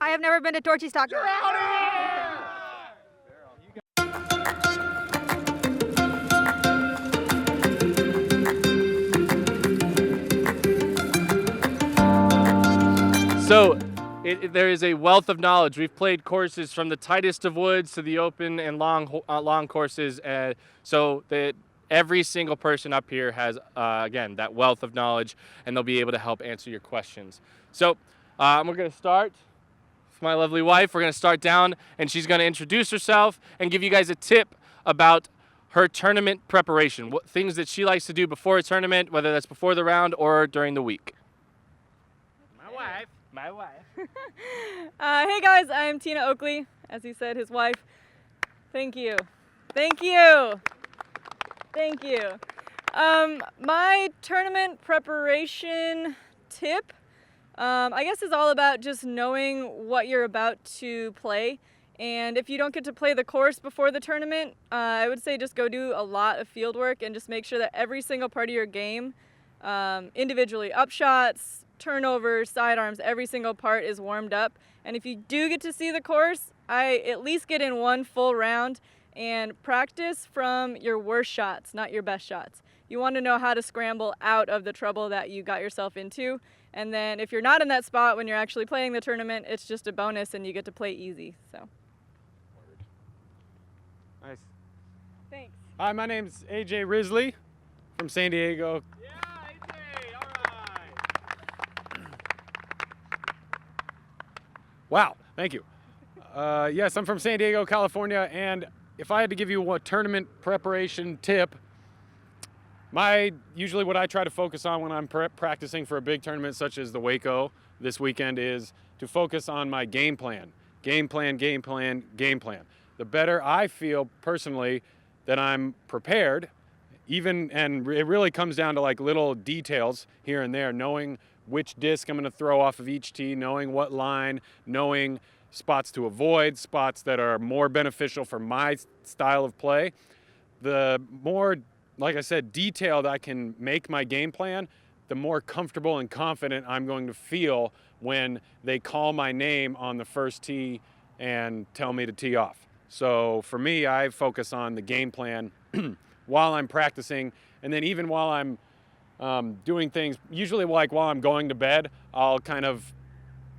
I have never been to Torchy's Taco. So there is a wealth of knowledge. We've played courses from the tightest of woods to the open and long courses, so that every single person up here has, again, that wealth of knowledge, and they'll be able to help answer your questions. So we're going to start with my lovely wife. We're going to start down, and she's going to introduce herself and give you guys a tip about her tournament preparation, what things that she likes to do before a tournament, whether that's before the round or during the week. My wife. Hey guys, I'm Tina Oakley, as he said, his wife. Thank you. Thank you. Thank you. My tournament preparation tip, I guess, is all about just knowing what you're about to play. And if you don't get to play the course before the tournament, I would say just go do a lot of field work and just make sure that every single part of your game, individually, upshots, turnovers, sidearms, every single part is warmed up. And if you do get to see the course, I at least get in one full round and practice from your worst shots, not your best shots. You want to know how to scramble out of the trouble that you got yourself into. And then if you're not in that spot when you're actually playing the tournament, it's just a bonus and you get to play easy. So. Nice. Thanks. Hi, my name's AJ Risley from San Diego. Yeah, AJ, all right. Wow, thank you. Yes, I'm from San Diego, California, and if I had to give you a tournament preparation tip, usually what I try to focus on when I'm practicing for a big tournament such as the Waco this weekend is to focus on my game plan. Game plan. The better I feel personally that I'm prepared, and it really comes down to like little details here and there, knowing which disc I'm going to throw off of each tee, knowing what line, knowing spots to avoid, spots that are more beneficial for my style of play. The more, like I said, detailed I can make my game plan, the more comfortable and confident I'm going to feel when they call my name on the first tee and tell me to tee off. So for me, I focus on the game plan while I'm practicing, and then even while I'm doing things, usually like while I'm going to bed, I'll kind of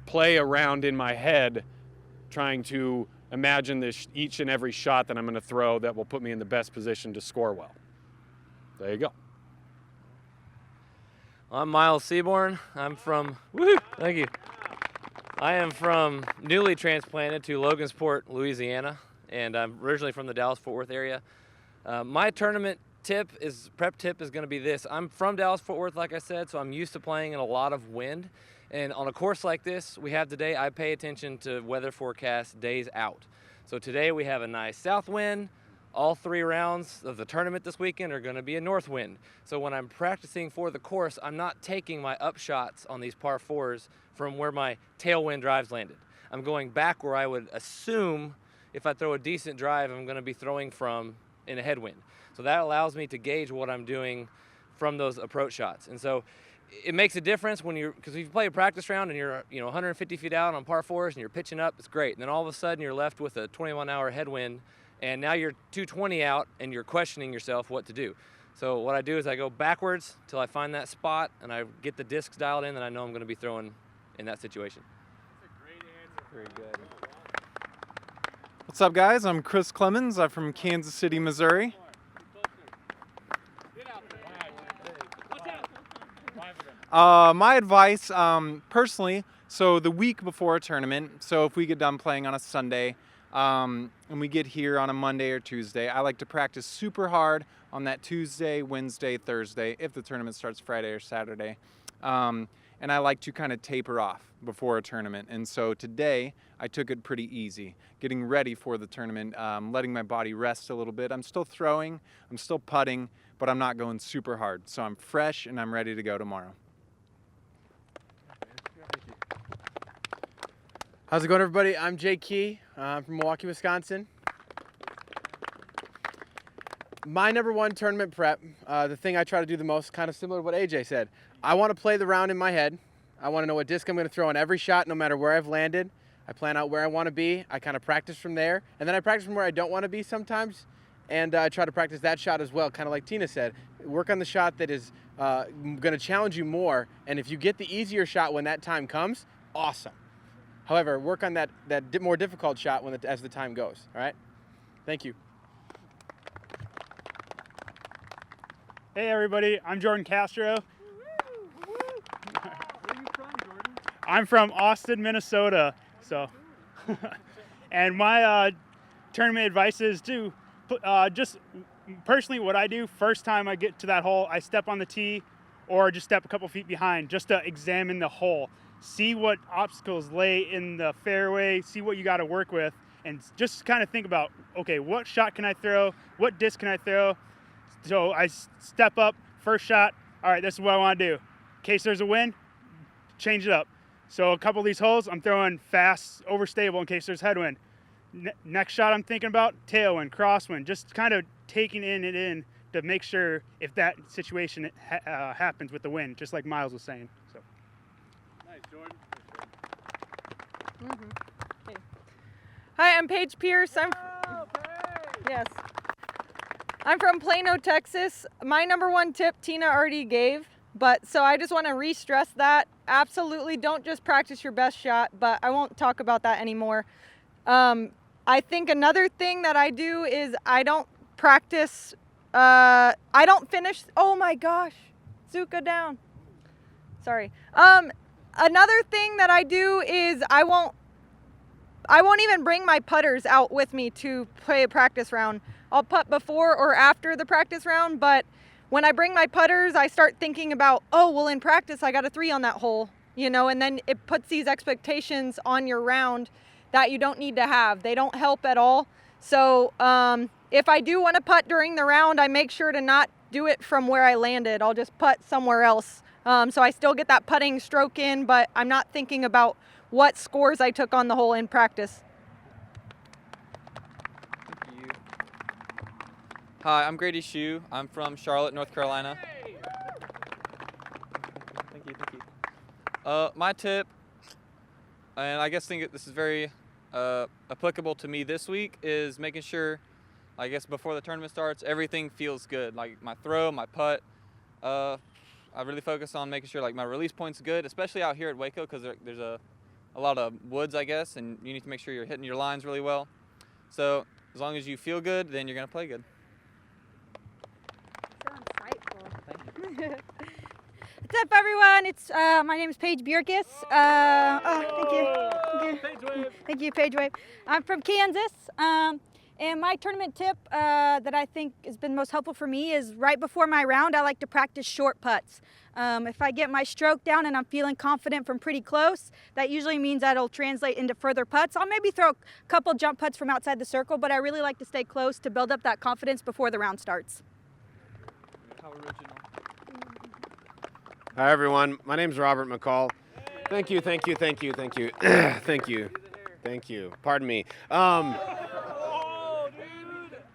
play around in my head trying to imagine each and every shot that I'm going to throw that will put me in the best position to score well. There you go. I'm Miles Seaborn. Thank you. I am from newly transplanted to Logansport, Louisiana, and I'm originally from the Dallas-Fort Worth area. My tournament prep tip is going to be this. I'm from Dallas-Fort Worth, like I said, so I'm used to playing in a lot of wind. And on a course like this we have today, I pay attention to weather forecast days out. So today we have a nice south wind. All 3 rounds of the tournament this weekend are going to be a north wind. So when I'm practicing for the course, I'm not taking my upshots on these par 4s from where my tailwind drives landed. I'm going back where I would assume if I throw a decent drive, I'm going to be throwing from in a headwind. So that allows me to gauge what I'm doing from those approach shots. And so it makes a difference because if you play a practice round and you're 150 feet out on par 4s and you're pitching up, it's great. And then all of a sudden you're left with a 21-hour headwind, and now you're 220 out and you're questioning yourself what to do. So what I do is I go backwards till I find that spot and I get the discs dialed in that I know I'm going to be throwing in that situation. That's a great answer. Very good. What's up, guys? I'm Chris Clemons. I'm from Kansas City, Missouri. My advice, personally, so the week before a tournament, so if we get done playing on a Sunday and we get here on a Monday or Tuesday, I like to practice super hard on that Tuesday, Wednesday, Thursday, if the tournament starts Friday or Saturday. And I like to kind of taper off before a tournament. And so today, I took it pretty easy, getting ready for the tournament, letting my body rest a little bit. I'm still throwing, I'm still putting, but I'm not going super hard. So I'm fresh and I'm ready to go tomorrow. How's it going, everybody? I'm Jay Key. I'm from Milwaukee, Wisconsin. My number one tournament prep, the thing I try to do the most, kind of similar to what AJ said. I want to play the round in my head. I want to know what disc I'm going to throw on every shot, no matter where I've landed. I plan out where I want to be. I kind of practice from there, and then I practice from where I don't want to be sometimes, and I try to practice that shot as well, kind of like Tina said. Work on the shot that is going to challenge you more, and if you get the easier shot when that time comes, awesome. However, work on that more difficult shot as the time goes, all right? Thank you. Hey everybody, I'm Jordan Castro. Where are you from, Jordan? I'm from Austin, Minnesota. So, and my tournament advice is to just personally what I do first time I get to that hole, I step on the tee or just step a couple feet behind just to examine the hole. See what obstacles lay in the fairway, see what you got to work with, and just kind of think about, okay, what shot can I throw? What disc can I throw? So I step up, first shot, all right, this is what I want to do. In case there's a wind, change it up. So a couple of these holes, I'm throwing fast, overstable in case there's headwind. Next shot I'm thinking about, tailwind, crosswind, just kind of taking it in to make sure if that situation happens with the wind, just like Miles was saying. So. Nice, Jordan. Okay. Hi, I'm Paige Pierce. Yes. I'm from Plano, Texas. My number one tip Tina already gave, but so I just want to re-stress that. Absolutely don't just practice your best shot, but I won't talk about that anymore. I think another thing that I do is I don't practice, I don't finish, oh my gosh, Zuka down. Sorry. Another thing that I do is I won't even bring my putters out with me to play a practice round. I'll putt before or after the practice round, but when I bring my putters, I start thinking about, oh, well, in practice, I got a 3 on that hole, you know, and then it puts these expectations on your round that you don't need to have. They don't help at all. So if I do want to putt during the round, I make sure to not do it from where I landed. I'll just putt somewhere else. So I still get that putting stroke in, but I'm not thinking about what scores I took on the hole in practice. Hi, I'm Grady Shue. I'm from Charlotte, North Carolina. Thank you. My tip, and I guess think this is very applicable to me this week, is making sure, I guess before the tournament starts, everything feels good. Like my throw, my putt. I really focus on making sure like my release point's good, especially out here at Waco because there's a lot of woods, I guess, and you need to make sure you're hitting your lines really well. So as long as you feel good, then you're gonna play good. What's up, everyone? It's my name is Paige Bjerkaas. Thank you, Paige Wave. I'm from Kansas, and my tournament tip that I think has been most helpful for me is right before my round, I like to practice short putts. If I get my stroke down and I'm feeling confident from pretty close, that usually means that'll translate into further putts. I'll maybe throw a couple jump putts from outside the circle, but I really like to stay close to build up that confidence before the round starts. How original. Hi everyone, my name's Robert McCall. Thank you. Thank you. Pardon me.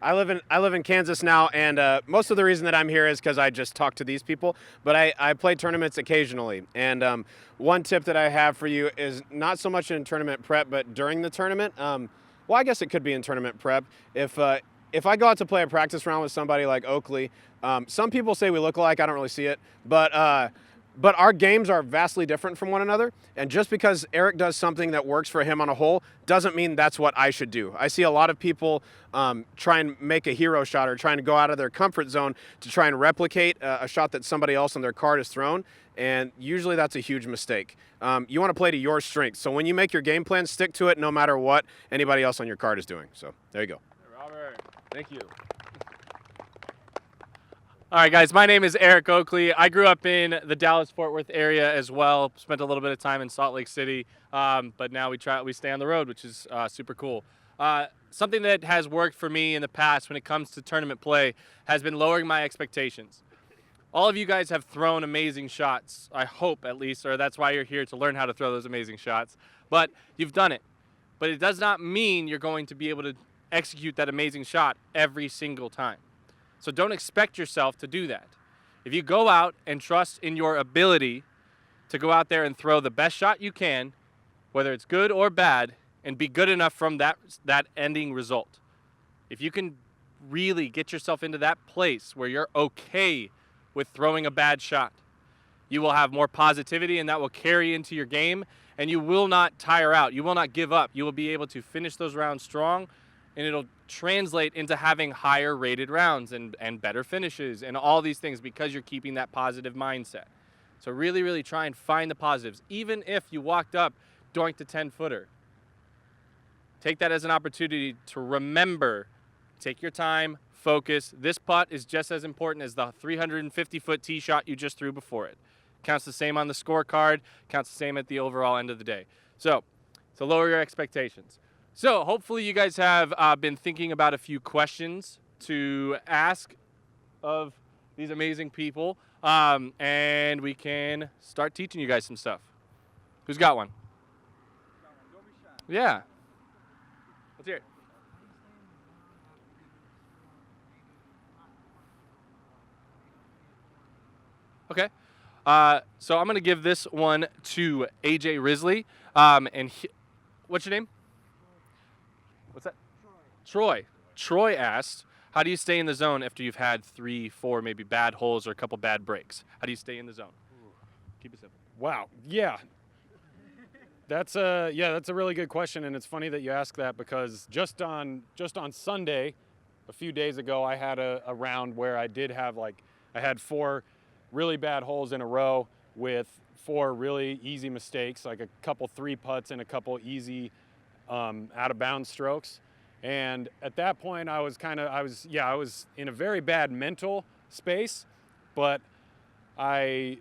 I live in Kansas now, and most of the reason that I'm here is because I just talk to these people. But I play tournaments occasionally, and one tip that I have for you is not so much in tournament prep, but during the tournament. Well, I guess it could be in tournament prep. If I go out to play a practice round with somebody like Oakley, some people say we look alike. I don't really see it, but our games are vastly different from one another. And just because Eric does something that works for him on a hole doesn't mean that's what I should do. I see a lot of people try and make a hero shot or trying to go out of their comfort zone to try and replicate a shot that somebody else on their card has thrown. And usually that's a huge mistake. You want to play to your strengths. So when you make your game plan, stick to it no matter what anybody else on your card is doing. So there you go. Hey, Robert. Thank you. All right, guys, my name is Eric Oakley. I grew up in the Dallas-Fort Worth area as well. Spent a little bit of time in Salt Lake City, but now we stay on the road, which is super cool. Something that has worked for me in the past when it comes to tournament play has been lowering my expectations. All of you guys have thrown amazing shots, I hope at least, or that's why you're here, to learn how to throw those amazing shots. But you've done it. But it does not mean you're going to be able to execute that amazing shot every single time. So don't expect yourself to do that. If you go out and trust in your ability to go out there and throw the best shot you can whether it's good or bad, and be good enough from that ending result. If you can really get yourself into that place where you're okay with throwing a bad shot, you will have more positivity, and that will carry into your game, and you will not tire out. You will not give up. You will be able to finish those rounds strong, and it'll translate into having higher rated rounds and better finishes and all these things because you're keeping that positive mindset. So really, really try and find the positives. Even if you walked up, doinked a 10-footer, take that as an opportunity to remember, take your time, focus. This putt is just as important as the 350-foot tee shot you just threw before it. Counts the same on the scorecard, counts the same at the overall end of the day. So lower your expectations. So hopefully you guys have been thinking about a few questions to ask of these amazing people, and we can start teaching you guys some stuff. Who's got one? Yeah. Let's hear it. Okay. So I'm going to give this one to AJ Risley. What's your name? What's that? Troy. Troy asked, how do you stay in the zone after you've had 3, 4 maybe bad holes or a couple bad breaks? How do you stay in the zone? Keep it simple. Wow. Yeah. That's a really good question, and it's funny that you ask that because just on Sunday, a few days ago, I had a round where I had 4 really bad holes in a row with 4 really easy mistakes, like a couple 3 putts and a couple easy out of bounds strokes. And at that point, I was in a very bad mental space, but a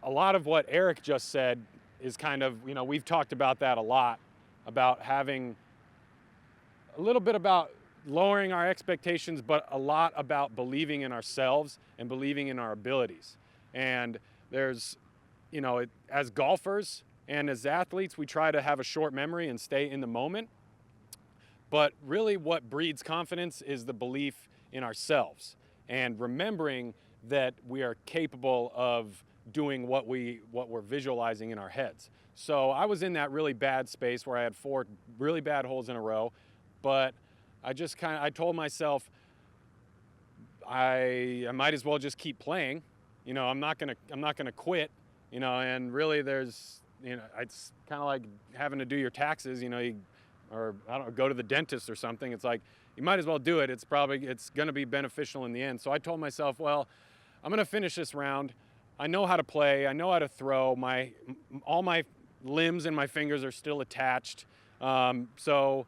lot of what Eric just said is kind of, we've talked about that a lot, about having a little bit about lowering our expectations, but a lot about believing in ourselves and believing in our abilities. And there's, as golfers and as athletes, we try to have a short memory and stay in the moment. But really what breeds confidence is the belief in ourselves and remembering that we are capable of doing what we're visualizing in our heads. So I was in that really bad space where I had 4 really bad holes in a row, but I told myself I might as well just keep playing. I'm not gonna quit. And really there's it's kind of like having to do your taxes. Or I don't know, go to the dentist or something. It's like you might as well do it. It's gonna be beneficial in the end. So I told myself, well, I'm gonna finish this round. I know how to play. I know how to throw. All my limbs and my fingers are still attached. So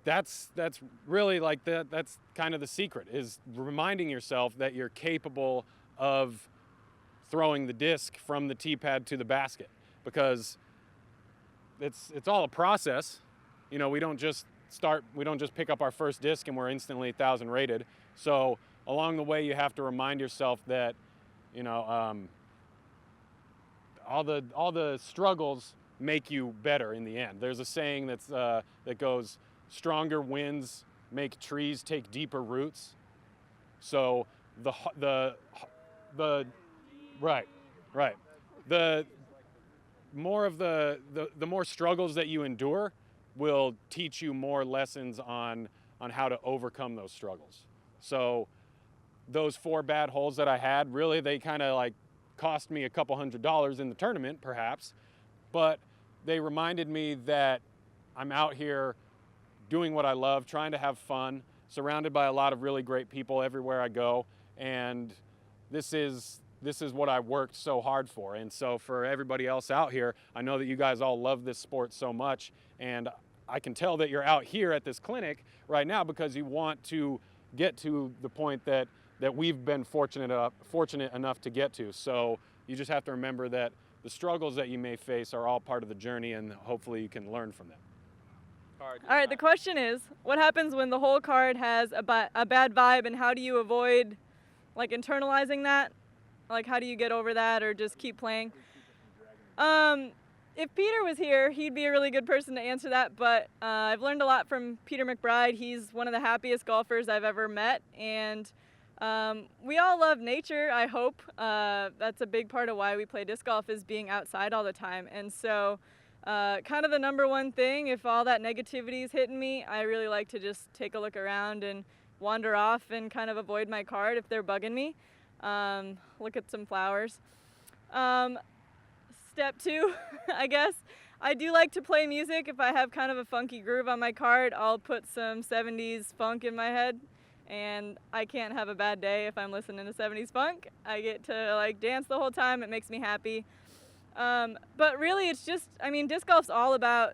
that's really like that's kind of the secret, is reminding yourself that you're capable of throwing the disc from the tee pad to the basket, because it's all a process. We don't just pick up our first disc and we're instantly 1,000 rated. So along the way, you have to remind yourself that all the struggles make you better in the end. There's a saying that goes, stronger winds make trees take deeper roots. So the more struggles that you endure will teach you more lessons on how to overcome those struggles. So those 4 bad holes that I had, really, they kind of like cost me a couple $100 in the tournament, perhaps, but they reminded me that I'm out here doing what I love, trying to have fun, surrounded by a lot of really great people everywhere I go, and this is what I worked so hard for. And so for everybody else out here, I know that you guys all love this sport so much, and I can tell that you're out here at this clinic right now because you want to get to the point that we've been fortunate enough to get to. So you just have to remember that the struggles that you may face are all part of the journey, and hopefully you can learn from them. All right, the question is, what happens when the whole card has a bad vibe, and how do you avoid internalizing that? How do you get over that, or just keep playing? If Peter was here, he'd be a really good person to answer that, but I've learned a lot from Peter McBride. He's one of the happiest golfers I've ever met, and we all love nature, I hope. That's a big part of why we play disc golf, is being outside all the time. And so kind of the number one thing, if all that negativity is hitting me, I really like to just take a look around and wander off and kind of avoid my card if they're bugging me. Look at some flowers. Step 2, I guess. I do like to play music. If I have kind of a funky groove on my card, I'll put some 70s funk in my head, and I can't have a bad day if I'm listening to 70s funk. I get to like dance the whole time. It makes me happy. But really it's just, I mean, disc golf's all about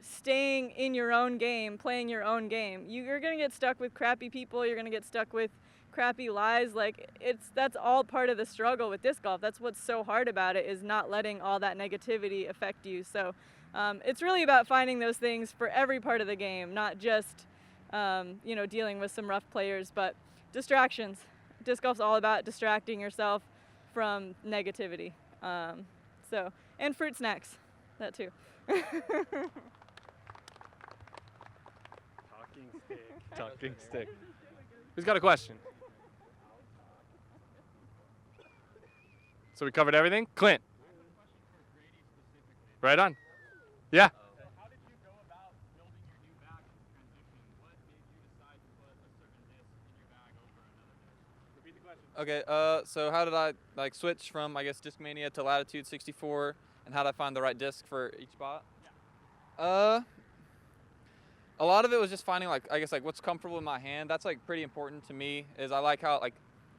staying in your own game, playing your own game. You're gonna get stuck with crappy people. You're gonna get stuck with crappy lies. Like, that's all part of the struggle with disc golf. That's what's so hard about it, is not letting all that negativity affect you. So it's really about finding those things for every part of the game, not just dealing with some rough players, but distractions. Disc golf's all about distracting yourself from negativity. And fruit snacks, that too. Talking stick. Who's got a question? So we covered everything? Clint. Right on. Yeah. How did you go about building your new bag in transition? What made you decide to put a certain disc in your bag over another disc? Repeat the question. Okay, so how did I switch from, I guess, Discmania to Latitude 64, and how did I find the right disc for each spot? Yeah. A lot of it was just finding what's comfortable in my hand. That's pretty important to me. Is I like how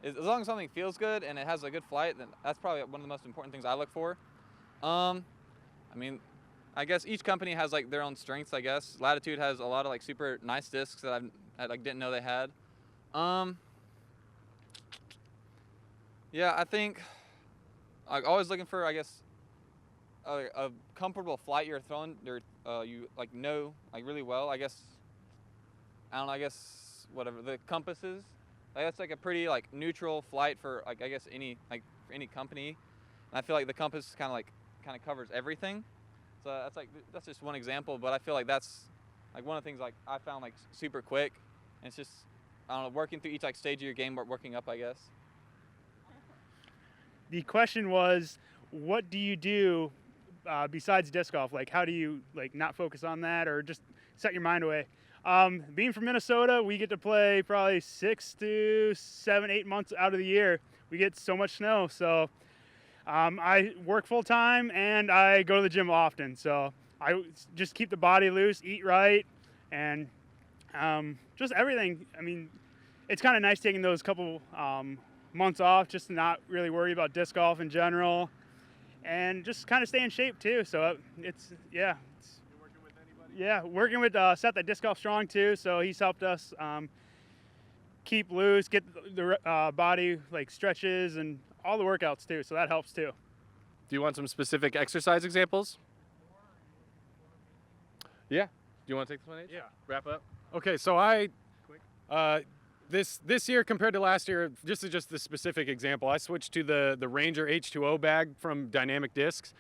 as long as something feels good and it has a good flight, then that's probably one of the most important things I look for. I mean, I guess each company has their own strengths. I guess Latitude has a lot of super nice discs that I didn't know they had. Yeah, I think always looking for, I guess, a comfortable flight you're throwing, you know really well. I guess, I don't know, I guess whatever the compasses, that's a pretty neutral flight for I guess any for any company. And I feel the compass kind of covers everything. So that's just one example, but I feel that's one of the things I found super quick. And it's just, I don't know, working through each stage of your game, working up, I guess. The question was, what do you do besides disc golf? How do you not focus on that or just set your mind away? Being from Minnesota, we get to play probably 6 to 7, 8 months out of the year. We get so much snow. So I work full time and I go to the gym often. So I just keep the body loose, eat right, and just everything. I mean, it's kind of nice taking those couple months off just to not really worry about disc golf in general. And just kind of stay in shape too. So it's. You're working with anybody? Yeah, working with Seth at Disc Golf Strong too. So he's helped us keep loose, get the body stretches and all the workouts too. So that helps too. Do you want some specific exercise examples? Yeah. Do you want to take this one, Paige? Yeah. Wrap up. Okay, so this year compared to last year, just the specific example, I switched to the Ranger H2O bag from Dynamic Discs,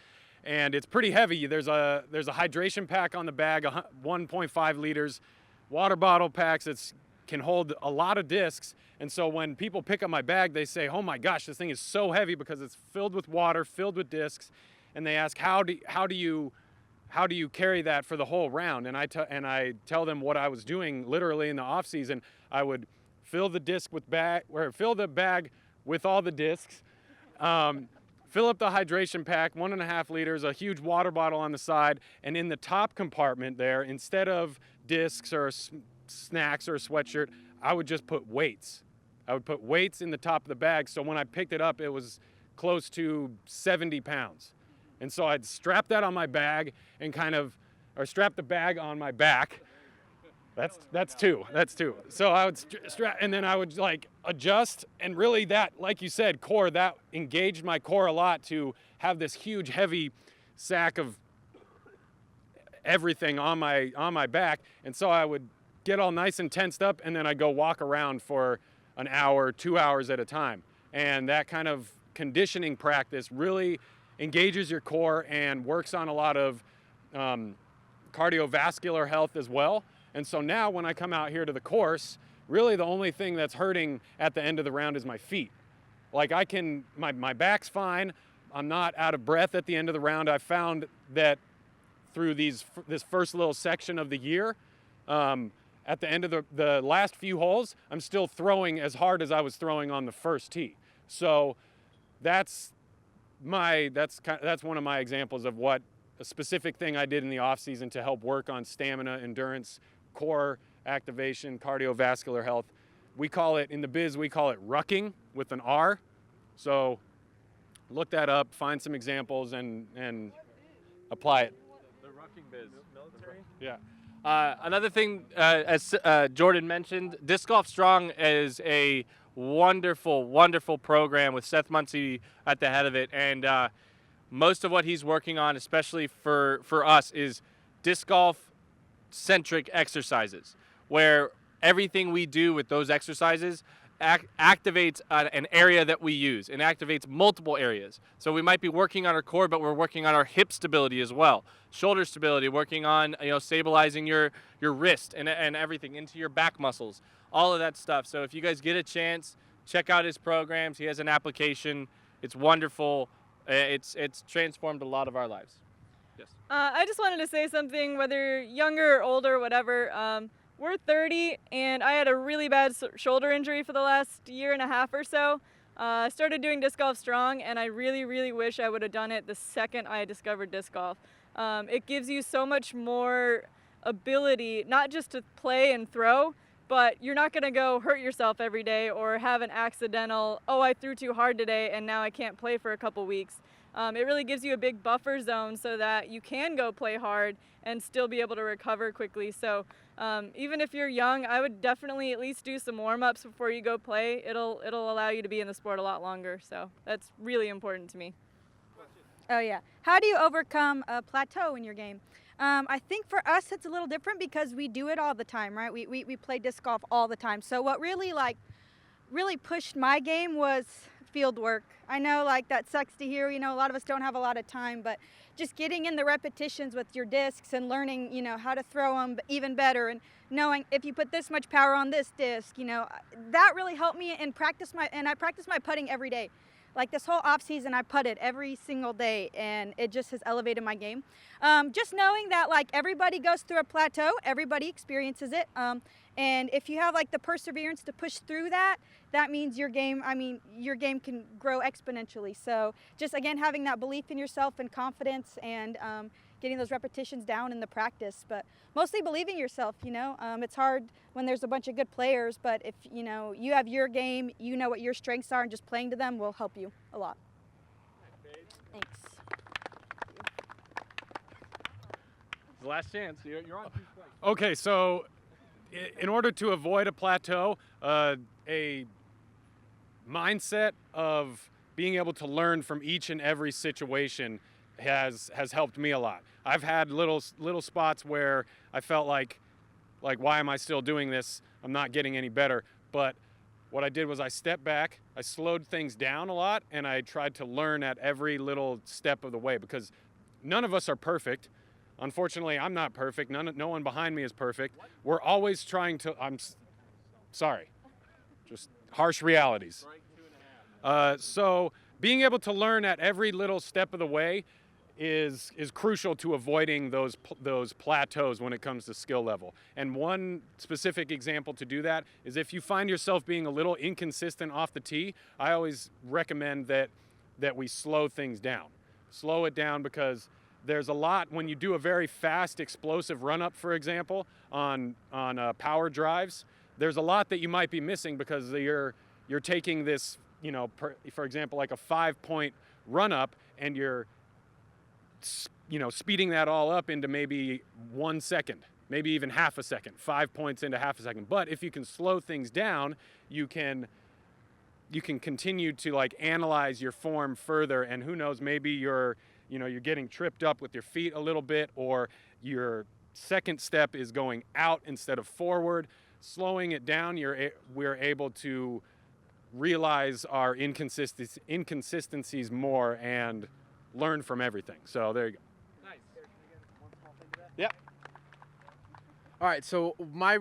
and it's pretty heavy. There's a hydration pack on the bag, 1.5 liters, water bottle packs that can hold a lot of discs. And so when people pick up my bag, they say, "Oh my gosh, this thing is so heavy," because it's filled with water, filled with discs, and they ask, "How do you carry that for the whole round?" And I tell them what I was doing literally in the off season. I would fill the bag with all the discs, fill up the hydration pack, 1.5 liters, a huge water bottle on the side, and in the top compartment there, instead of discs or snacks or a sweatshirt, I would just put weights. I would put weights in the top of the bag, so when I picked it up, it was close to 70 pounds. And so I'd strap that on my bag and or strap the bag on my back. That's two. So I would strap, and then I would adjust, and really that, like you said, core, that engaged my core a lot to have this huge heavy sack of everything on my back. And so I would get all nice and tensed up, and then I'd go walk around for an hour, 2 hours at a time. And that kind of conditioning practice really engages your core and works on a lot of cardiovascular health as well. And so now when I come out here to the course, really the only thing that's hurting at the end of the round is my feet. My back's fine. I'm not out of breath at the end of the round. I found that through this first little section of the year, at the end of the last few holes, I'm still throwing as hard as I was throwing on the first tee. So that's one of my examples of what a specific thing I did in the off season to help work on stamina, endurance, core activation, cardiovascular health. We call it, in the biz, we call it rucking with an R. So look that up, find some examples, and apply it. The rucking biz. Military? Yeah. Another thing, as Jordan mentioned, Disc Golf Strong is a wonderful, wonderful program with Seth Muncie at the head of it. And most of what he's working on, especially for us, is disc golf-centric exercises, where everything we do with those exercises activates an area that we use and activates multiple areas. So we might be working on our core, but we're working on our hip stability as well, shoulder stability, working on stabilizing your wrist and everything into your back muscles, all of that stuff. So if you guys get a chance, check out his programs. He has an application. It's wonderful. It's transformed a lot of our lives. Yes. I just wanted to say something, whether younger or older, whatever. We're 30, and I had a really bad shoulder injury for the last year and a half or so. I started doing Disc Golf Strong, and I really, really wish I would have done it the second I discovered disc golf. It gives you so much more ability, not just to play and throw, but you're not going to go hurt yourself every day or have an accidental, oh, I threw too hard today, and now I can't play for a couple weeks. It really gives you a big buffer zone so that you can go play hard and still be able to recover quickly. So even if you're young, I would definitely at least do some warm-ups before you go play. It'll allow you to be in the sport a lot longer. So that's really important to me. Oh yeah. How do you overcome a plateau in your game? I think for us it's a little different because we do it all the time, right? We play disc golf all the time. So what really pushed my game was field work. I know that sucks to hear, a lot of us don't have a lot of time, but just getting in the repetitions with your discs and learning, how to throw them even better, and knowing if you put this much power on this disc, that really helped me and I practice my putting every day. Like this whole off season, I putted every single day, and it just has elevated my game. Just knowing that everybody goes through a plateau, everybody experiences it, and if you have the perseverance to push through that, that means your game can grow exponentially. So just again having that belief in yourself and confidence, and getting those repetitions down in the practice, but mostly believing yourself. It's hard when there's a bunch of good players, but if you have your game, you know what your strengths are, and just playing to them will help you a lot. Thanks. The last chance. You're on. Okay, so in order to avoid a plateau, a mindset of being able to learn from each and every situation has helped me a lot. I've had little spots where I felt like why am I still doing this? I'm not getting any better. But what I did was I stepped back, I slowed things down a lot, and I tried to learn at every little step of the way, because none of us are perfect. Unfortunately, I'm not perfect. No one behind me is perfect. We're always trying to, sorry, just harsh realities. So being able to learn at every little step of the way is crucial to avoiding those plateaus when it comes to skill level. And one specific example to do that is if you find yourself being a little inconsistent off the tee, I always recommend that we slow things down. Slow it down, because there's a lot when you do a very fast, explosive run-up, for example, on power drives. There's a lot that you might be missing because you're taking this, for example, like a 5-point run-up, and you're speeding that all up into maybe 1 second, maybe even half a second, 5 points into half a second. But if you can slow things down, you can continue to analyze your form further, and who knows, maybe you're getting tripped up with your feet a little bit, or your second step is going out instead of forward. Slowing it down, we're able to realize our inconsistencies more and learn from everything. So there you go. Nice. Yeah. All right, so my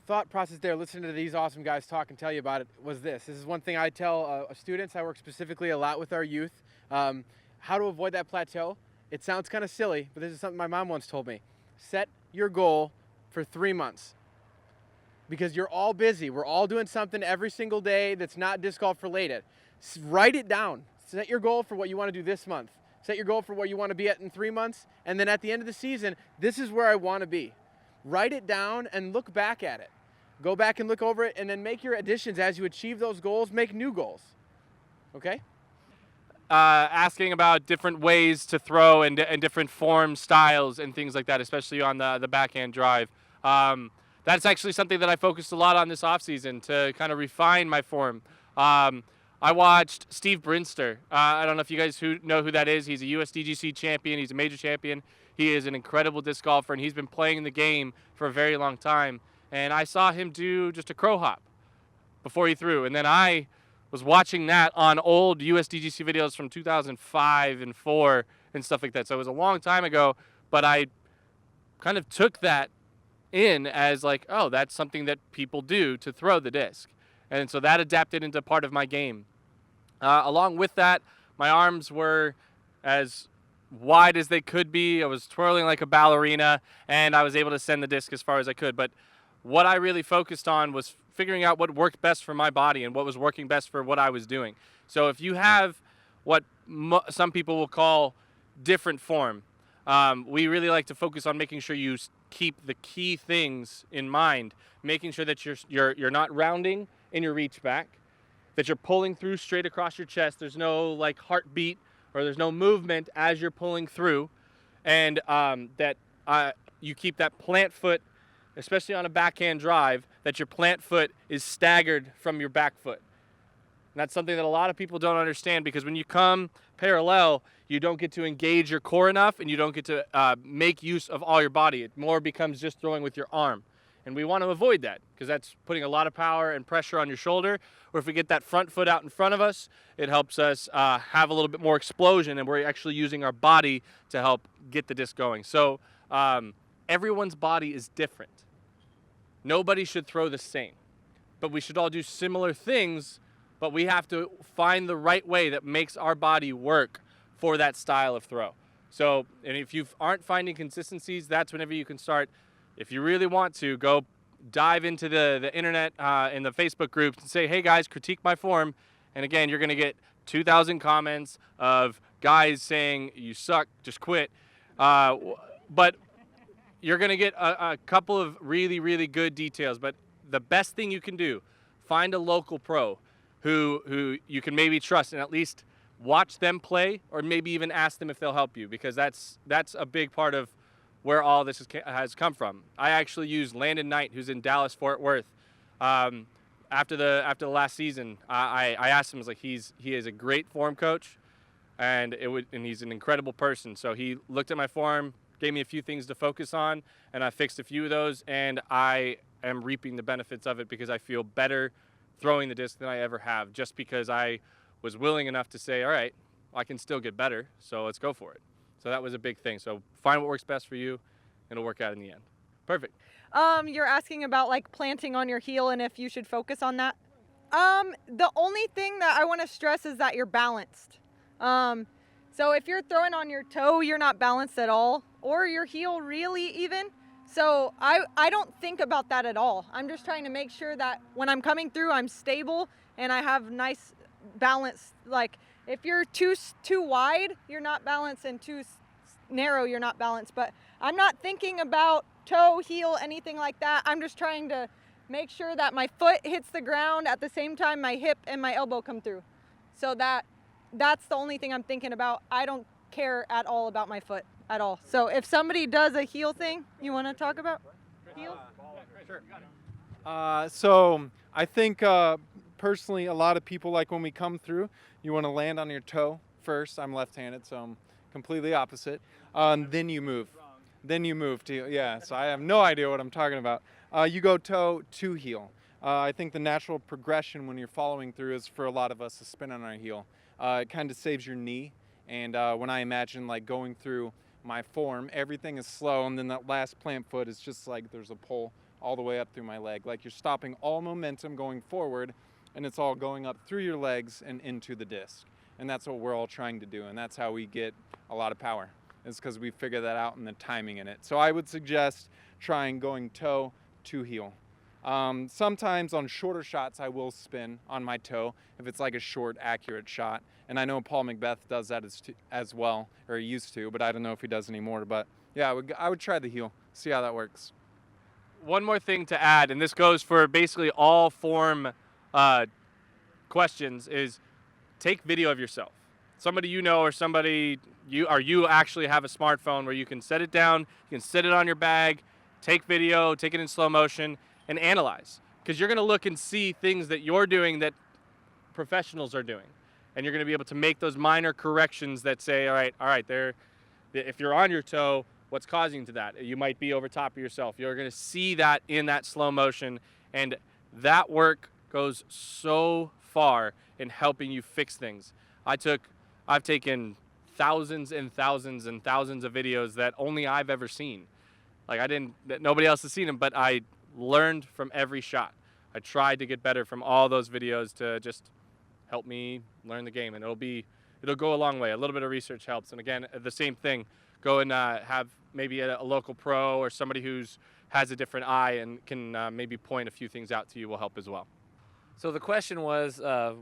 thought process there, listening to these awesome guys talk and tell you about it, was this. This is one thing I tell students. I work specifically a lot with our youth. how to avoid that plateau, it sounds kind of silly, but this is something my mom once told me. Set your goal for 3 months. Because you're all busy. We're all doing something every single day that's not disc golf related. Write it down. Set your goal for what you want to do this month. Set your goal for what you want to be at in 3 months. And then at the end of the season, this is where I want to be. Write it down and look back at it. Go back and look over it and then make your additions as you achieve those goals. Make new goals. Okay? Asking about different ways to throw and different form styles and things like that, especially on the backhand drive. That's actually something that I focused a lot on this offseason to kind of refine my form. I watched Steve Brinster. I don't know if you guys know who that is. He's a USDGC champion. He's a major champion. He is an incredible disc golfer, and he's been playing the game for a very long time. And I saw him do just a crow hop before he threw. And then I was watching that on old USDGC videos from 2005 and 4 and stuff like that. So it was a long time ago, but I kind of took that in as like, oh, that's something that people do to throw the disc. And so that adapted into part of my game. Along with that, my arms were as wide as they could be. I was twirling like a ballerina, and I was able to send the disc as far as I could. But what I really focused on was figuring out what worked best for my body and what was working best for what I was doing. So if you have what some people will call different form, we really like to focus on making sure you keep the key things in mind, making sure that you're not rounding in your reach back, that you're pulling through straight across your chest. There's no like heartbeat or there's no movement as you're pulling through, and that you keep that plant foot, especially on a backhand drive, that your plant foot is staggered from your back foot. And that's something that a lot of people don't understand, because when you come parallel, you don't get to engage your core enough, and you don't get to make use of all your body. It more becomes just throwing with your arm. And we want to avoid that, because that's putting a lot of power and pressure on your shoulder. Or if we get that front foot out in front of us, it helps us have a little bit more explosion, and we're actually using our body to help get the disc going. So everyone's body is different. Nobody should throw the same, but we should all do similar things, but we have to find the right way that makes our body work for that style of throw. So, and if you aren't finding consistencies, that's whenever you can start. If you really want to, go dive into the internet in the Facebook groups and say, hey guys, critique my form. And again, you're going to get 2,000 comments of guys saying, you suck, just quit. But you're going to get a couple of really, really good details. But the best thing you can do, find a local pro who you can maybe trust, and at least watch them play, or maybe even ask them if they'll help you, because that's a big part of where all this has come from. I actually used Landon Knight, who's in Dallas, Fort Worth. After the last season, I asked him, I was like, he is a great form coach, and he's an incredible person. So he looked at my form, gave me a few things to focus on, and I fixed a few of those, and I am reaping the benefits of it, because I feel better throwing the disc than I ever have, just because I was willing enough to say, all right, I can still get better, so let's go for it. So that was a big thing. So find what works best for you, and it'll work out in the end. Perfect. You're asking about like planting on your heel and if you should focus on that. The only thing that I want to stress is that you're balanced. So if you're throwing on your toe, you're not balanced at all, or your heel really even. So I don't think about that at all. I'm just trying to make sure that when I'm coming through, I'm stable and I have nice balance. Like if you're too wide, you're not balanced, and too narrow, you're not balanced. But I'm not thinking about toe, heel, anything like that. I'm just trying to make sure that my foot hits the ground at the same time my hip and my elbow come through. So that's the only thing I'm thinking about. I don't care at all about my foot at all. So if somebody does a heel thing, you want to talk about heel? Sure. So I think personally, a lot of people, like when we come through, you want to land on your toe first. I'm left-handed, so I'm completely opposite. Then you move. Then you move to, yeah, so I have no idea what I'm talking about. You go toe to heel. I think the natural progression when you're following through is for a lot of us to spin on our heel. It kind of saves your knee. And when I imagine like going through my form, everything is slow, and then that last plant foot is just like there's a pull all the way up through my leg. Like you're stopping all momentum going forward, and it's all going up through your legs and into the disc. And that's what we're all trying to do, and that's how we get a lot of power. It's because we figure that out and the timing in it. So I would suggest trying going toe to heel. Sometimes on shorter shots, I will spin on my toe if it's like a short, accurate shot. And I know Paul Macbeth does that as well, or he used to, but I don't know if he does anymore. But yeah, I would try the heel, see how that works. One more thing to add, and this goes for basically all form questions, is take video of yourself. Somebody you know or somebody you actually have a smartphone where you can set it down, you can set it on your bag, take video, take it in slow motion, and analyze. Because you're going to look and see things that you're doing that professionals are doing. And you're going to be able to make those minor corrections that say, all right, there, if you're on your toe, what's causing to that? You might be over top of yourself. You're going to see that in that slow motion, and that work goes so far in helping you fix things. I've taken thousands and thousands and thousands of videos that only I've ever seen. That nobody else has seen them, but I learned from every shot. I tried to get better from all those videos to just help me learn the game, and it'll go a long way. A little bit of research helps. And again, the same thing, go and have maybe a local pro or somebody has a different eye and can maybe point a few things out to you will help as well. So the question was,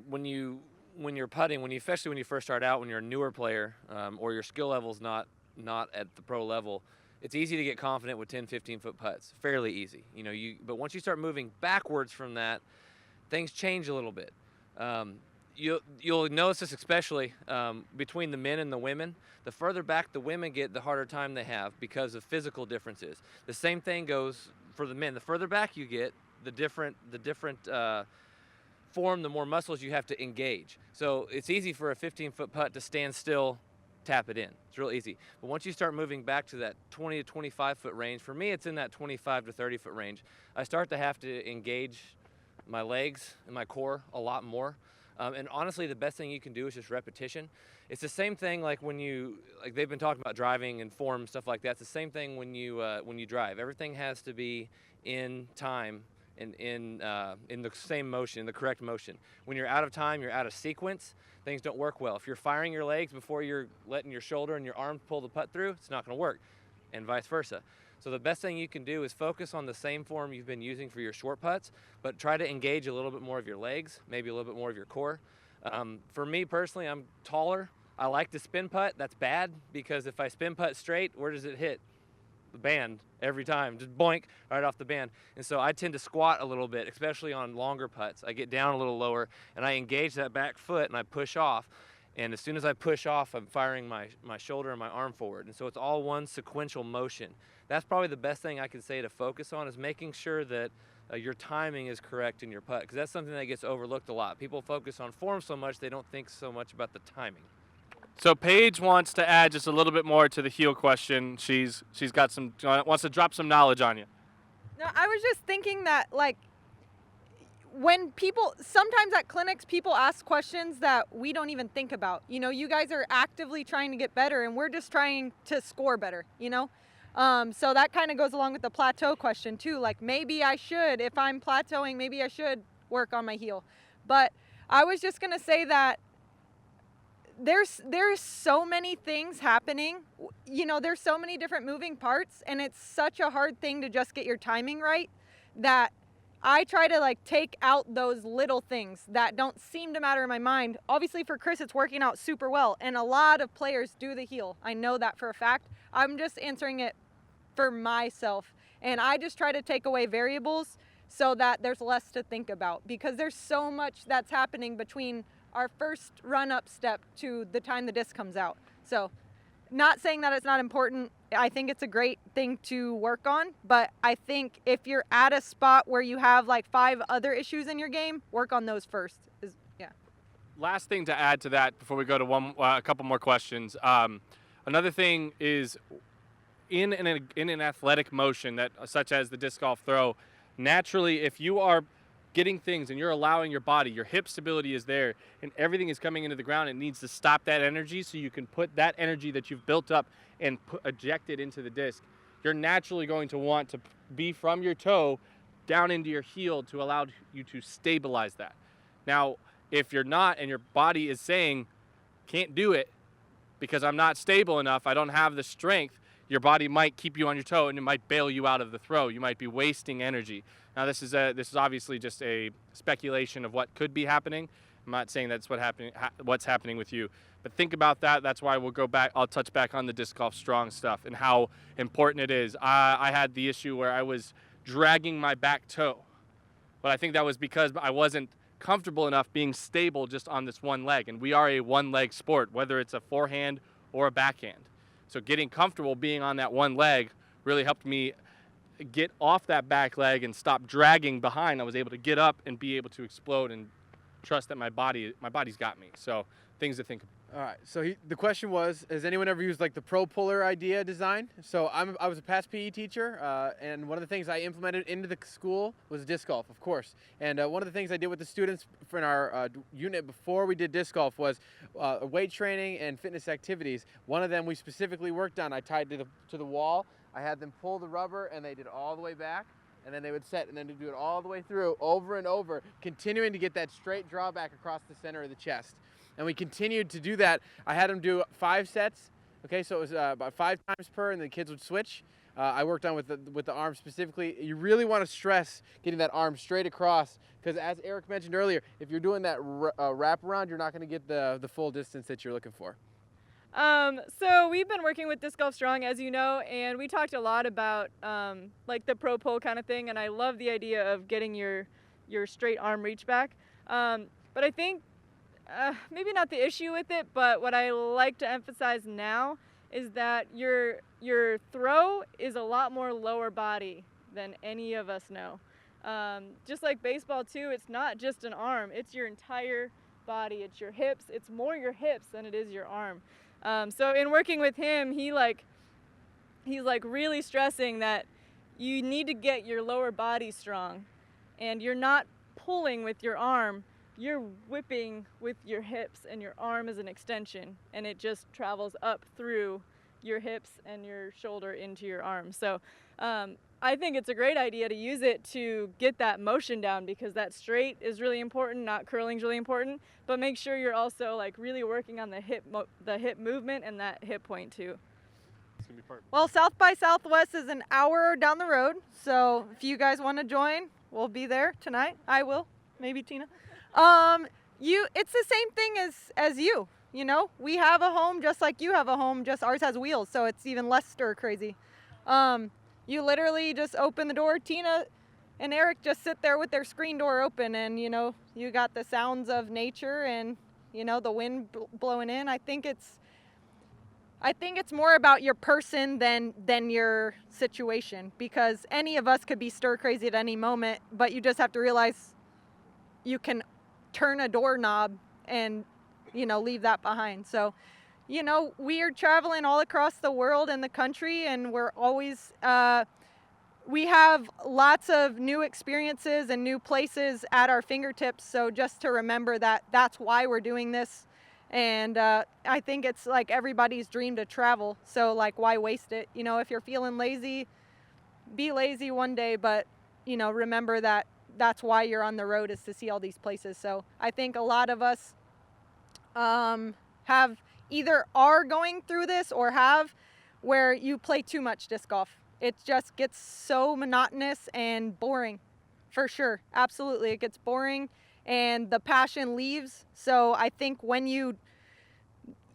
when you're putting, especially when you first start out, when you're a newer player, or your skill level's not at the pro level, it's easy to get confident with 10, 15-foot putts. Fairly easy, but once you start moving backwards from that, things change a little bit. You'll notice this especially between the men and the women. The further back the women get, the harder time they have because of physical differences. The same thing goes for the men. The further back you get, the different form, the more muscles you have to engage. So it's easy for a 15-foot putt to stand still, tap it in. It's real easy. But once you start moving back to that 20 to 25-foot range, for me it's in that 25 to 30-foot range, I start to have to engage my legs and my core a lot more. And honestly, the best thing you can do is just repetition. It's the same thing like they've been talking about driving and form, stuff like that. It's the same thing when you drive. Everything has to be in time and in the same motion, the correct motion. When you're out of time, you're out of sequence, things don't work well. If you're firing your legs before you're letting your shoulder and your arm pull the putt through, it's not going to work, and vice versa. So the best thing you can do is focus on the same form you've been using for your short putts, but try to engage a little bit more of your legs, maybe a little bit more of your core. For me personally, I'm taller. I like to spin putt. That's bad because if I spin putt straight, where does it hit? The band every time, just boink right off the band. And so I tend to squat a little bit, especially on longer putts. I get down a little lower and I engage that back foot and I push off. And as soon as I push off, I'm firing my shoulder and my arm forward. And so it's all one sequential motion. That's probably the best thing I can say to focus on, is making sure that your timing is correct in your putt, because that's something that gets overlooked a lot. People focus on form so much, they don't think so much about the timing. So Paige wants to add just a little bit more to the heel question. She's got wants to drop some knowledge on you. No, I was just thinking that, when sometimes at clinics, people ask questions that we don't even think about. You guys are actively trying to get better, and we're just trying to score better, So that kind of goes along with the plateau question too. Maybe I should, if I'm plateauing, maybe I should work on my heel. But I was just going to say that there's so many things happening. There's so many different moving parts, and it's such a hard thing to just get your timing right that I try to take out those little things that don't seem to matter in my mind. Obviously for Chris, it's working out super well, and a lot of players do the heel. I know that for a fact. I'm just answering it for myself, and I just try to take away variables so that there's less to think about, because there's so much that's happening between our first run-up step to the time the disc comes out. So not saying that it's not important. I think it's a great thing to work on, but I think if you're at a spot where you have 5 other issues in your game, work on those first. Last thing to add to that before we go to a couple more questions. Another thing is in an athletic motion such as the disc golf throw, naturally if you are getting things and you're allowing your body, your hip stability is there and everything is coming into the ground, it needs to stop that energy so you can put that energy that you've built up and eject it into the disc. You're naturally going to want to be from your toe down into your heel to allow you to stabilize that. Now, if you're not and your body is saying, can't do it because I'm not stable enough, I don't have the strength, your body might keep you on your toe and it might bail you out of the throw. You might be wasting energy. Now this is obviously just a speculation of what could be happening. I'm not saying that's what's happening with you, but think about that. That's why I'll touch back on the disc golf strong stuff and how important it is. I had the issue where I was dragging my back toe, but I think that was because I wasn't comfortable enough being stable just on this one leg, and we are a one-leg sport, whether it's a forehand or a backhand. So getting comfortable being on that one leg really helped me get off that back leg and stop dragging behind. I was able to get up and be able to explode and trust that my body's got me. So things to think about. All right. So the question was, has anyone ever used like the pro puller idea design? So I was a past PE teacher, and one of the things I implemented into the school was disc golf, of course. And one of the things I did with the students in our unit before we did disc golf was weight training and fitness activities. One of them we specifically worked on. I tied to the wall. I had them pull the rubber, and they did all the way back. And then they would set, and then do it all the way through, over and over, continuing to get that straight drawback across the center of the chest. And we continued to do that. I had them do 5 sets. Okay, so it was about 5 times per, and the kids would switch. I worked on with the arm specifically. You really want to stress getting that arm straight across, because as Eric mentioned earlier, if you're doing that wrap around, you're not going to get the full distance that you're looking for. So we've been working with Disc Golf Strong, as you know, and we talked a lot about like the pro pull kind of thing, and I love the idea of getting your straight arm reach back. But I think maybe not the issue with it, but what I like to emphasize now is that your throw is a lot more lower body than any of us know. Just like baseball too, it's not just an arm, it's your entire body, it's your hips, it's more your hips than it is your arm. So in working with him, he's like really stressing that you need to get your lower body strong, and you're not pulling with your arm, you're whipping with your hips, and your arm is an extension, and it just travels up through your hips and your shoulder into your arm. So I think it's a great idea to use it to get that motion down, because that straight is really important, not curling is really important, but make sure you're also like really working on the hip movement and that hip point too. It's gonna be perfect. Well, South by Southwest is an hour down the road, so if you guys want to join, we'll be there tonight. I will, maybe Tina. It's the same thing as you. You know, we have a home just like you have a home, just ours has wheels, so it's even less stir crazy. You literally just open the door. Tina and Eric just sit there with their screen door open, and you know, you got the sounds of nature and you know, the wind blowing in. I think it's more about your person than your situation, because any of us could be stir crazy at any moment, but you just have to realize you can turn a doorknob and, you know, leave that behind. So, you know, we are traveling all across the world and the country, and we're always, we have lots of new experiences and new places at our fingertips. So just to remember that that's why we're doing this. And I think it's like everybody's dream to travel. So like, why waste it? You know, if you're feeling lazy, be lazy one day, but, you know, remember that that's why you're on the road, is to see all these places. So I think a lot of us have either are going through this or have, where you play too much disc golf. It just gets so monotonous and boring, for sure. Absolutely, it gets boring and the passion leaves. So I think when you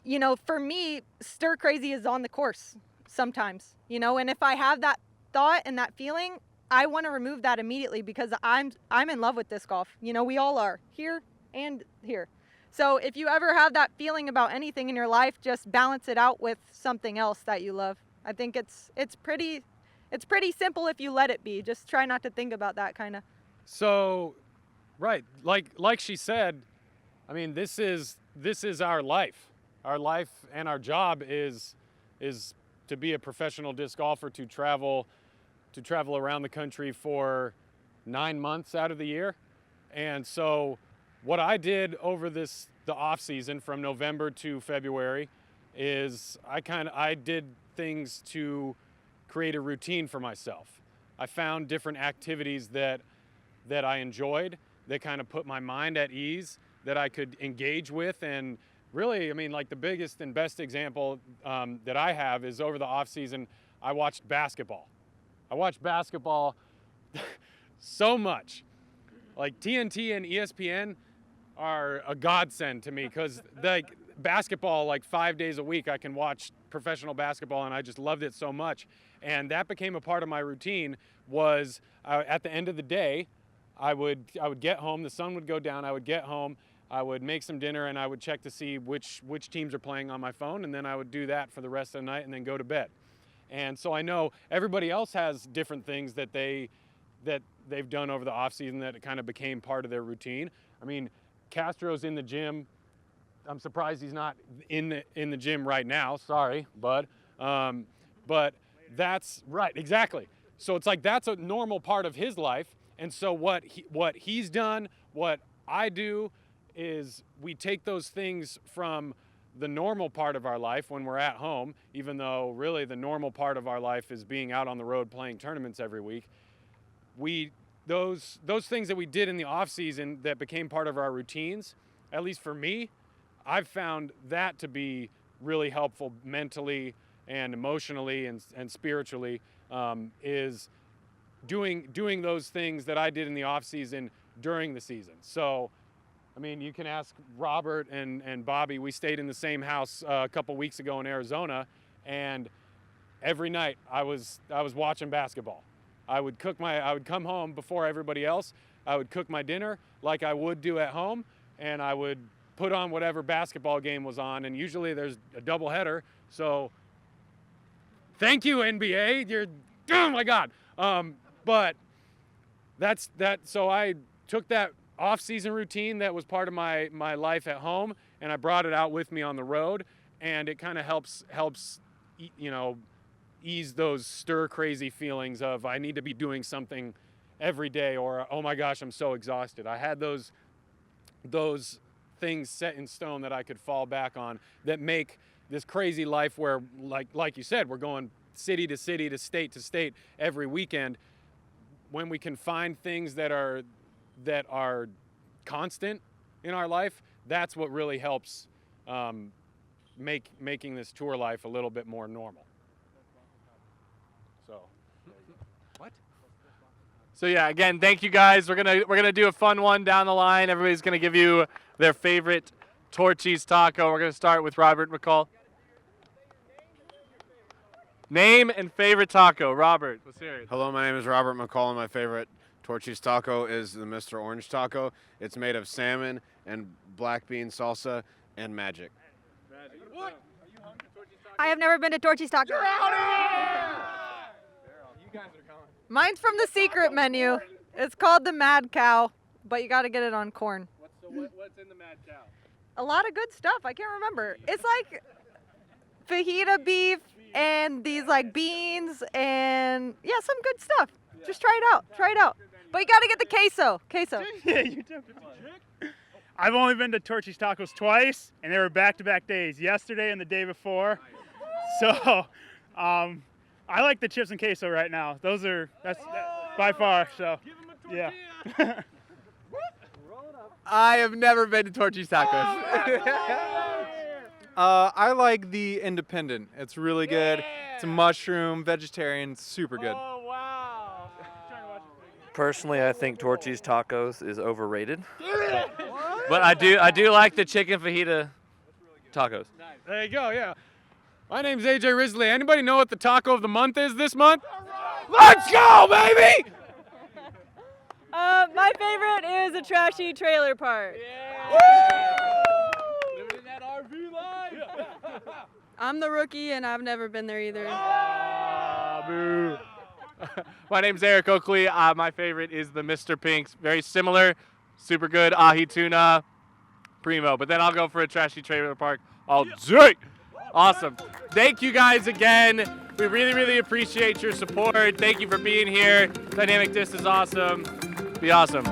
know, for me, stir crazy is on the course sometimes, you know, and if I have that thought and that feeling, I want to remove that immediately, because I'm in love with disc golf. You know, we all are, here and here. So if you ever have that feeling about anything in your life, just balance it out with something else that you love. I think it's pretty simple if you let it be. Just try not to think about that kind of. So, right, like she said, I mean, this is our life. Our life and our job is to be a professional disc golfer, to travel around the country for 9 months out of the year. And so what I did over the off season from November to February is I did things to create a routine for myself. I found different activities that I enjoyed, that kind of put my mind at ease, that I could engage with and really, I mean, like the biggest and best example that I have is over the off season, I watched basketball. I watched basketball so much. Like TNT and ESPN are a godsend to me because like basketball, like 5 days a week, I can watch professional basketball, and I just loved it so much. And that became a part of my routine. Was at the end of the day, I would get home. The sun would go down. I would get home. I would make some dinner, and I would check to see which teams are playing on my phone, and then I would do that for the rest of the night, and then go to bed. And so I know everybody else has different things that they've done over the off season that kind of became part of their routine. I mean, Castro's in the gym. I'm surprised he's not in the gym right now. Sorry, bud. But that's right, exactly. So it's like that's a normal part of his life. And so what he's done, what I do, is we take those things from the normal part of our life when we're at home, even though really the normal part of our life is being out on the road playing tournaments every week. Those things that we did in the off season that became part of our routines, at least for me, I've found that to be really helpful mentally and emotionally and spiritually, is doing those things that I did in the off season during the season. So, I mean, you can ask Robert and Bobby. We stayed in the same house a couple weeks ago in Arizona, and every night I was watching basketball. I would come home before everybody else. I would cook my dinner like I would do at home, and I would put on whatever basketball game was on, and usually there's a doubleheader. So thank you, NBA. Oh my God. But that's that. So I took that off-season routine that was part of my life at home, and I brought it out with me on the road, and it kind of helps ease those stir-crazy feelings of I need to be doing something every day, or oh my gosh, I'm so exhausted. I had those things set in stone that I could fall back on that make this crazy life where, like you said, we're going city to city to state every weekend. When we can find things that are constant in our life, that's what really helps making this tour life a little bit more normal. So, what? So yeah, again, thank you guys. We're gonna do a fun one down the line. Everybody's gonna give you their favorite Torchy's taco. We're gonna start with Robert McCall. Name and favorite taco. Robert, let's hear it. Hello, my name is Robert McCall, and my favorite Torchy's taco is the Mr. Orange taco. It's made of salmon and black bean salsa and magic. What? I have never been to Torchy's Taco. Mine's from the secret menu. It's called the Mad Cow, but you got to get it on corn. What's in the Mad Cow? A lot of good stuff. I can't remember. It's like fajita beef and these like beans and yeah, some good stuff. Just try it out. Try it out. But you got to get the queso. Queso. Yeah, you definitely. I've only been to Torchy's Tacos twice, and they were back-to-back days, yesterday and the day before. So, I like the chips and queso right now. That's by far. So, yeah. I have never been to Torchy's Tacos. I like the Independent. It's really good. It's a mushroom, vegetarian, super good. Oh, wow. Personally, I think Torchy's Tacos is overrated. But I do like the chicken fajita tacos. There you go, yeah. My name's AJ Risley. Anybody know what the taco of the month is this month? Let's go, baby! My favorite is a trashy trailer park. Living in that RV life. I'm the rookie, and I've never been there either. Boo. My name's Eric Oakley. My favorite is the Mr. Pink's. Very similar, super good ahi tuna, primo. But then I'll go for a trashy trailer park all day. Awesome. Thank you guys again. We really, really appreciate your support. Thank you for being here. Dynamic Disc is awesome. Be awesome.